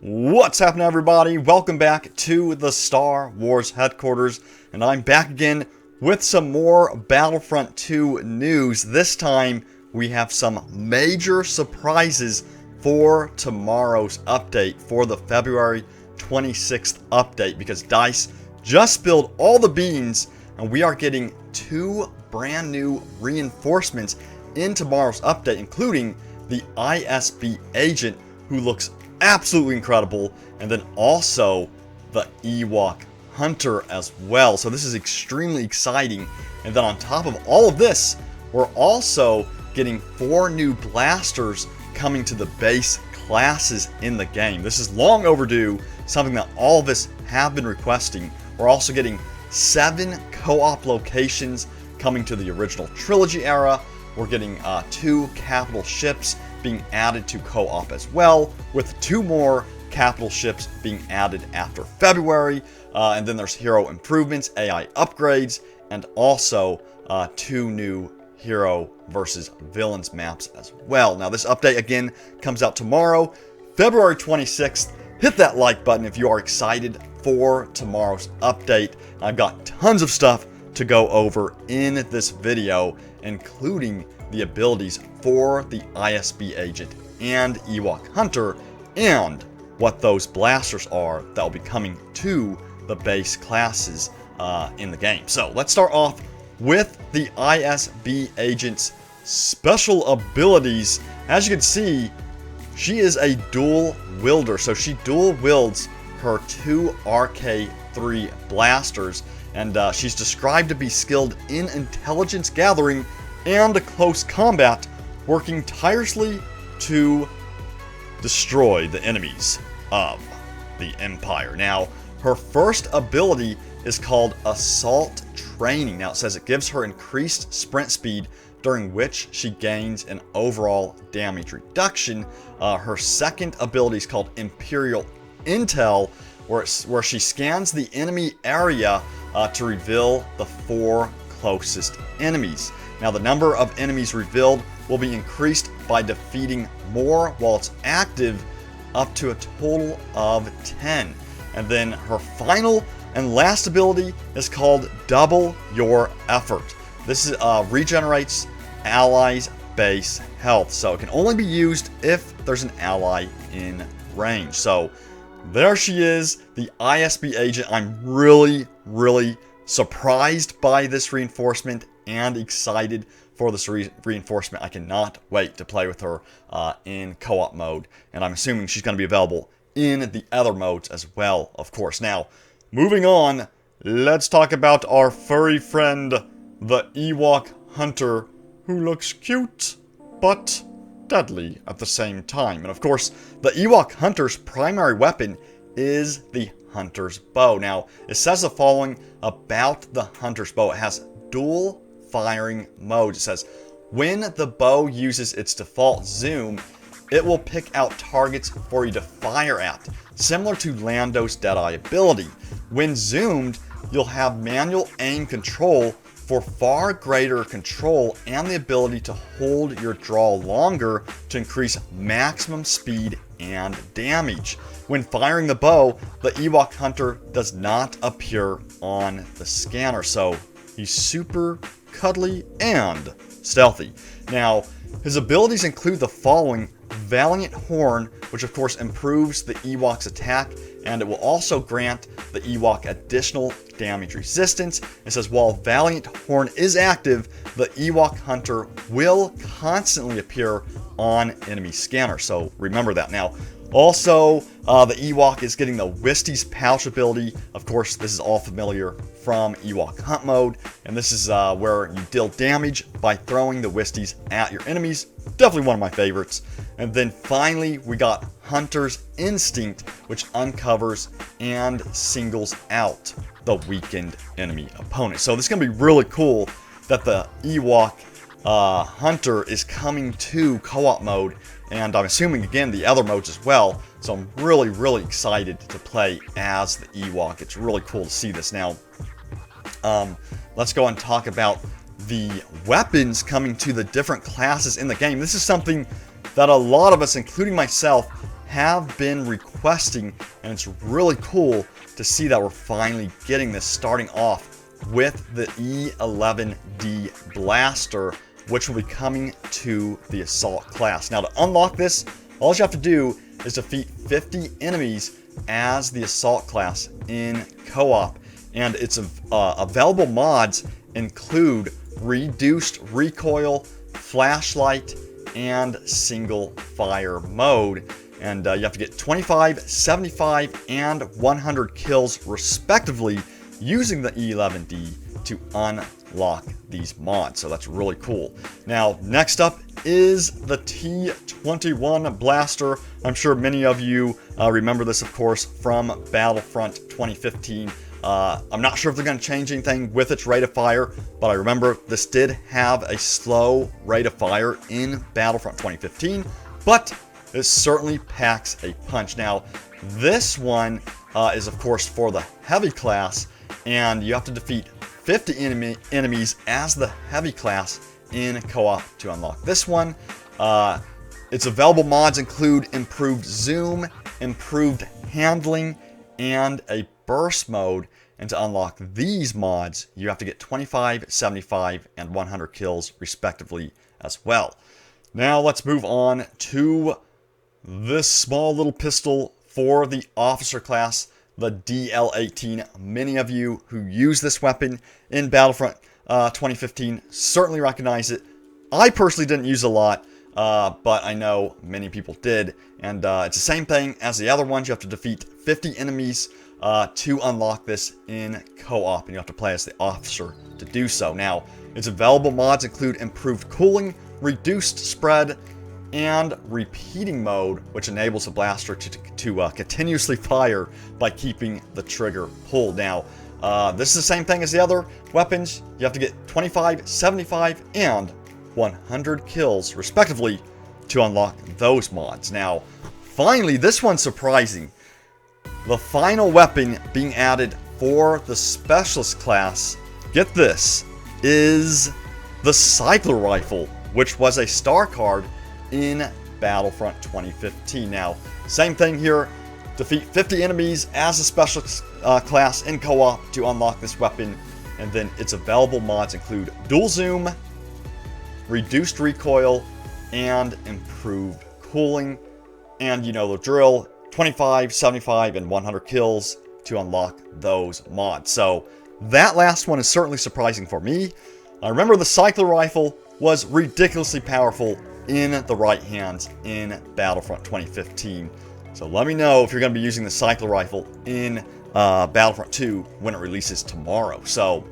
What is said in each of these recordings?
What's happening, everybody? Welcome back to the Star Wars headquarters, and I'm back again with some more Battlefront 2 news. This time, we have some major surprises for tomorrow's update, for the February 26th update, because DICE just spilled all the beans, and we are getting 2 brand new reinforcements in tomorrow's update, including the ISB agent, who looks absolutely incredible, and then also the Ewok hunter as well. So this is extremely exciting. And then on top of all of this, we're also getting 4 new blasters coming to the base classes in the game. This is long overdue, something that all of us have been requesting. We're also getting 7 co-op locations coming to the original trilogy era. We're getting 2 capital ships being added to co-op as well, with 2 more capital ships being added after February. And then there's hero improvements, AI upgrades, and also 2 new hero versus villains maps as well. Now this update again comes out tomorrow, February 26th. Hit that like button if you are excited for tomorrow's update. I've got tons of stuff to go over in this video, including the abilities for the ISB agent and Ewok hunter, and what those blasters are that will be coming to the base classes in the game. So let's start off with the ISB agent's special abilities. As you can see, she is a dual wielder, so she dual wields her 2 RK3 blasters, and she's described to be skilled in intelligence gathering and close combat, working tirelessly to destroy the enemies of the Empire. Now, her first ability is called Assault Training. Now, it says it gives her increased sprint speed, during which she gains an overall damage reduction. Her second ability is called Imperial Intel, where she scans the enemy area to reveal the 4 closest enemies. Now, the number of enemies revealed will be increased by defeating more while it's active, up to a total of 10. And then her final and last ability is called Double Your Effort. This is, regenerates allies' base health, so it can only be used if there's an ally in range. So there she is, the ISB agent. I'm really surprised by this reinforcement and excited for this reinforcement. I cannot wait to play with her in co-op mode, and I'm assuming she's going to be available in the other modes as well, of course. Now, moving on, let's talk about our furry friend, the Ewok hunter, who looks cute but deadly at the same time. And of course, the Ewok hunter's primary weapon is the hunter's bow. Now, it says the following about the hunter's bow. It has dual firing modes. It says, when the bow uses its default zoom, it will pick out targets for you to fire at, similar to Lando's Deadeye ability. When zoomed, you'll have manual aim control for far greater control and the ability to hold your draw longer to increase maximum speed and damage. When firing the bow, the Ewok hunter does not appear on the scanner, so he's super cuddly and stealthy. Now, his abilities include the following: Valiant Horn, which of course improves the Ewok's attack, and it will also grant the Ewok additional damage resistance. It says while Valiant Horn is active, the Ewok hunter will constantly appear on enemy scanner, so remember that. Now, also, the Ewok is getting the Wisties Pouch ability. Of course, this is all familiar from Ewok Hunt mode, and this is where you deal damage by throwing the Wisties at your enemies. Definitely one of my favorites. And then finally, we got Hunter's Instinct, which uncovers and singles out the weakened enemy opponent. So this is going to be really cool that the Ewok hunter is coming to co-op mode, and I'm assuming again the other modes as well. So I'm really excited to play as the Ewok. It's really cool to see this. Now, let's go and talk about the weapons coming to the different classes in the game. This is something that a lot of us, including myself, have been requesting, and it's really cool to see that we're finally getting this, starting off with the E11D blaster, which will be coming to the assault class. Now, to unlock this, all you have to do is defeat 50 enemies as the assault class in co-op, and its available mods include reduced recoil, flashlight, and single fire mode. And you have to get 25, 75, and 100 kills respectively using the E11D to unlock these mods. So that's really cool. Now, next up is the T21 blaster. I'm sure many of you remember this, of course, from Battlefront 2015. I'm not sure if they're going to change anything with its rate of fire, but I remember this did have a slow rate of fire in Battlefront 2015, but it certainly packs a punch. Now, this one is, of course, for the heavy class, and you have to defeat 50 enemies as the heavy class in co-op to unlock this one. Its available mods include improved zoom, improved handling, and a burst mode. And to unlock these mods, you have to get 25, 75, and 100 kills respectively as well. Now let's move on to this small little pistol for the officer class, the DL-18. Many of you who use this weapon in Battlefront 2015 certainly recognize it. I personally didn't use a lot, but I know many people did. And it's the same thing as the other ones. You have to defeat 50 enemies to unlock this in co-op, and you have to play as the officer to do so. Now, its available mods include improved cooling, reduced spread, and repeating mode, which enables the blaster to continuously fire by keeping the trigger pulled. Now, this is the same thing as the other weapons. You have to get 25, 75, and 100 kills, respectively, to unlock those mods. Now, finally, this one's surprising. The final weapon being added for the Specialist class, get this, is the Cycler Rifle, which was a star card in Battlefront 2015. Now, same thing here. Defeat 50 enemies as a Specialist class in co-op to unlock this weapon. And then its available mods include dual zoom, reduced recoil, and improved cooling. And you know the drill. 25, 75, and 100 kills to unlock those mods. So that last one is certainly surprising for me. I remember the Cycler Rifle was ridiculously powerful in the right hands in Battlefront 2015. So let me know if you're going to be using the Cycler Rifle in Battlefront 2 when it releases tomorrow. So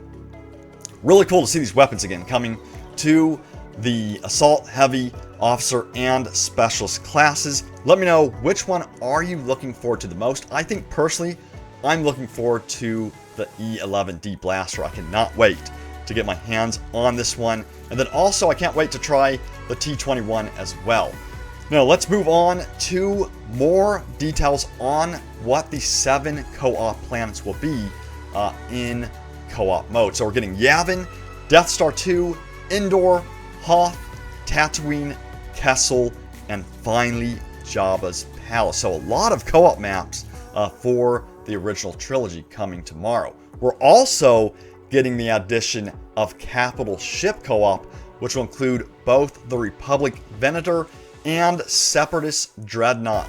really cool to see these weapons again coming to the Assault, Heavy, Officer, and Specialist classes. Let me know, which one are you looking forward to the most? I think personally, I'm looking forward to the E11D blaster. I cannot wait to get my hands on this one. And then also, I can't wait to try the T21 as well. Now, let's move on to more details on what the 7 co-op planets will be in co-op mode. So we're getting Yavin, Death Star 2, Endor, Hoth, Tatooine, Kessel, and finally Jabba's Palace. So a lot of co-op maps for the original trilogy coming tomorrow. We're also getting the addition of Capital Ship co-op, which will include both the Republic Venator and Separatist Dreadnought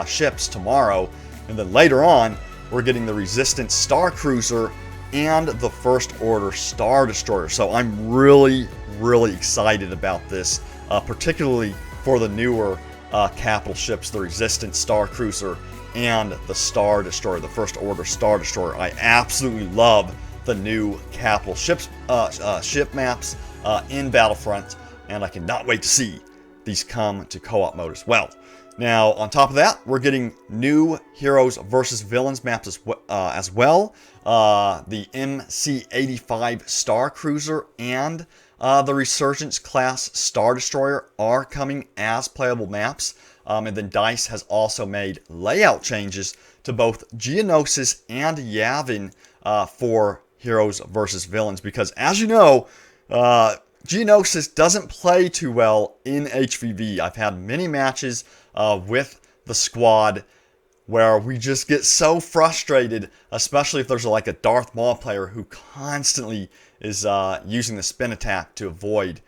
ships tomorrow. And then later on, we're getting the Resistance Star Cruiser and the First Order Star Destroyer. So I'm really excited about this, particularly for the newer capital ships, the Resistance Star Cruiser and the Star Destroyer, the First Order Star Destroyer. I absolutely love the new capital ships, ship maps in Battlefront, and I cannot wait to see these come to co-op mode as well. Now, on top of that, we're getting new Heroes versus Villains maps as well. The MC-85 Star Cruiser and the Resurgence class Star Destroyer are coming as playable maps. And then DICE has also made layout changes to both Geonosis and Yavin for Heroes versus Villains. Because as you know, Geonosis doesn't play too well in HVV. I've had many matches with the squad where we just get so frustrated, especially if there's like a Darth Maul player who constantly is using the spin attack to avoid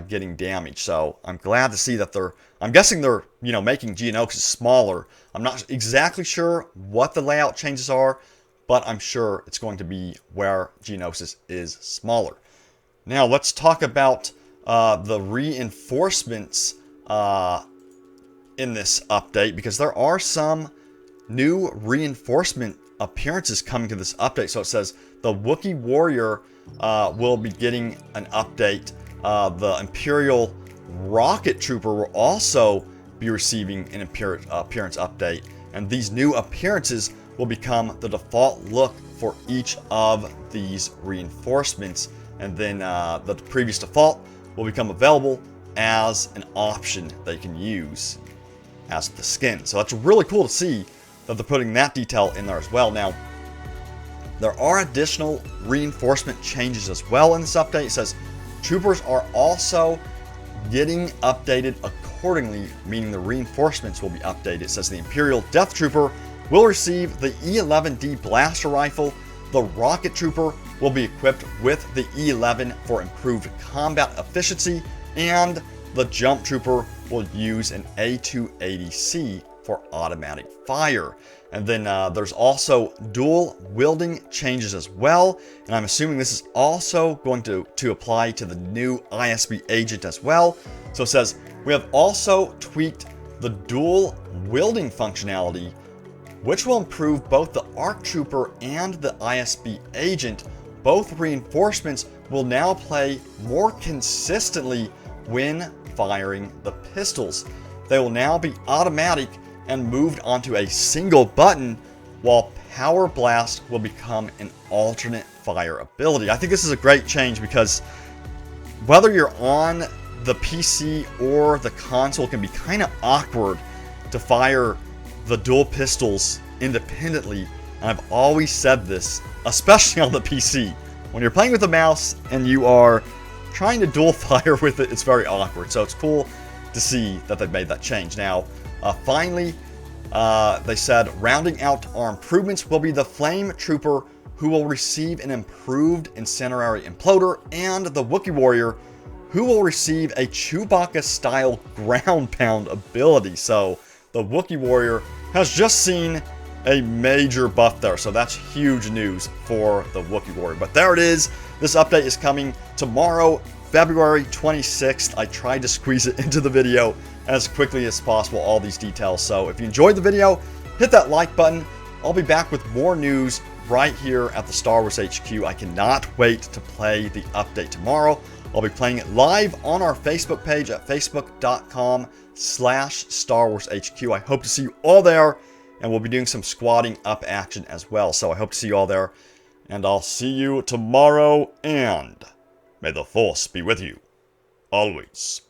getting damaged. So I'm glad to see that I'm guessing they're, making Geonosis smaller. I'm not exactly sure what the layout changes are, but I'm sure it's going to be where Geonosis is smaller. Now let's talk about the reinforcements in this update, because there are some new reinforcement appearances coming to this update. So it says the Wookiee warrior will be getting an update. The Imperial rocket trooper will also be receiving an appearance update, and these new appearances will become the default look for each of these reinforcements, and then the previous default will become available as an option that you can use as the skin. So that's really cool to see that they're putting that detail in there as well. Now, there are additional reinforcement changes as well in this update. It says troopers are also getting updated accordingly, meaning the reinforcements will be updated. It says the Imperial Death Trooper will receive the E11D blaster rifle. The Rocket Trooper will be equipped with the E11 for improved combat efficiency, and the Jump Trooper will use an A280C for automatic fire. And then there's also dual wielding changes as well, and I'm assuming this is also going to apply to the new ISB agent as well. So it says we have also tweaked the dual wielding functionality, which will improve both the ARC Trooper and the ISB agent. Both reinforcements will now play more consistently when firing the pistols. They will now be automatic and moved onto a single button, while Power Blast will become an alternate fire ability. I think this is a great change, because whether you're on the PC or the console, it can be kind of awkward to fire the dual pistols independently. And I've always said this, especially on the PC. When you're playing with a mouse and you are trying to dual fire with it, it's very awkward. So it's cool to see that they've made that change. Now, finally, they said rounding out our improvements will be the Flame Trooper, who will receive an improved Incendiary Imploder, and the Wookiee Warrior, who will receive a Chewbacca-style ground pound ability. So the Wookiee Warrior has just seen a major buff there, so that's huge news for the Wookiee Warrior. But there it is. This update is coming tomorrow, February 26th. I tried to squeeze it into the video as quickly as possible, all these details. So if you enjoyed the video, hit that like button. I'll be back with more news right here at the Star Wars HQ. I cannot wait to play the update tomorrow. I'll be playing it live on our Facebook page at facebook.com/Star Wars HQ. I hope to see you all there, and we'll be doing some squadding up action as well. So I hope to see you all there, and I'll see you tomorrow, and may the Force be with you always.